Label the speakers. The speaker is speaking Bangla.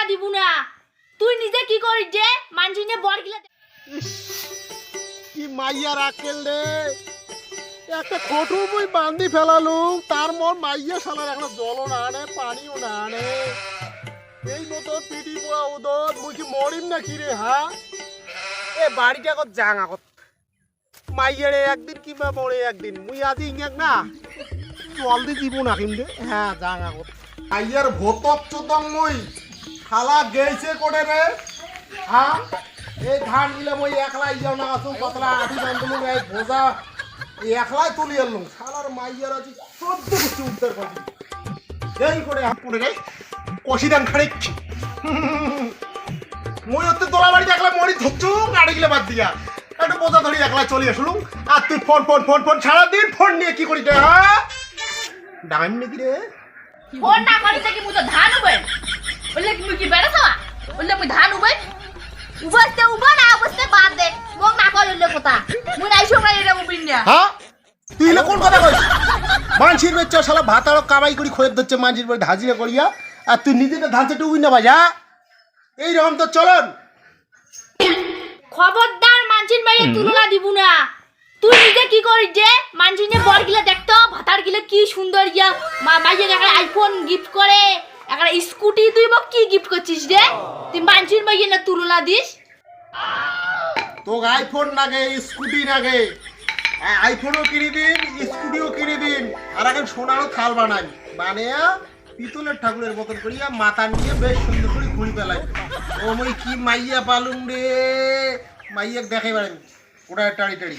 Speaker 1: তুলনা দিব না। তুই নিজে কি করিস যে মানছি নে বড় গিলা
Speaker 2: কি মাইয়ার আকেল রে, একটা কঠু বই বান্ধি ফেলালুম, তার মন মাইয়া শালার একটা জলও না আনে, পানিও না আনে। এই মতো পিটি পোয়া উদর মুই কি মরিম না কি রে? হ্যাঁ, এ বাড়িটা আগত যাং আগত মাইয়ারে একদিন কিংবা মরে একদিন মুই আজি ইংয়াক না জল দি দিব নাকিম রে। হ্যাঁ, যাং আগত মাইয়ার ভোতক চোদং মুই খালা গেইছে করে রে। হ্যাঁ, এই ধান গিলা মই একলাই যাও না আসুন কতলা আঠি ধান তুলুম, এই বোঝা একলাই তুলি এলুম। শালার মাইয়ার আজি 14 বছর উদ্ধার করবি এই করে হাত পড়ে রে কষি ধান খানিক মই ওতে তোলা বাড়িতে একলা মরি ধরছু গাড়ি গিলা বাদ দিয়া একটা বোঝা ধরি একলা চলে আসলুম। আর তুই ফোন ফোন ফোন ফোন সারাদিন ফোন নিয়ে কি করিস? হ্যাঁ, ডাইম নাকি রে?
Speaker 1: ফোন না করিস কি মুই তো ধান উবে বললে কি মুই কি বেড়া খাওয়া বললে মুই ধান উবে উবাতে উবা না অবস্থা বাদ দে মোক না কইলে কথা মুই নাই সময় এটা উবিন না।
Speaker 2: হ্যাঁ, তুই এলে কোন কথা কইস? মানসির বেচ্চ শালা ভাত আর কামাই করি খয়ের ধরছে মানসির বাড়ি হাজিরা করিয়া, আর তুই নিজেকে ধান চেটে উবি না বাজা। এইরকম তো চলন।
Speaker 1: খবরদার মানছিন ভাই তুলনা দিব না। তুই নিজে কি করিস যে মানছিন বড় গিলা দেখতো ভাতার গিলা কি সুন্দর ইয়া মাইয়ে একটা আইফোন গিফট করে একটা স্কুটি, তুই মোক কি গিফট করছিস রে? তুই মানছিন ভাই না তুলনা দিস?
Speaker 2: তো আইফোন লাগে, স্কুটি লাগে, আইফোনও কিনে দিন, স্কুটিও কিনে দিন, আর এখন সোনারও থাল বানাই বানিয়া পিতলের ঠাকুরের মতন করিয়া মাথা নিয়ে বেশ সুন্দর করে ঘুরি পেলাই। ও মই কি মাইয়া পালুম রে, মাইয়াক দেখাই পারেন ওটা টাড়ি টাড়ি।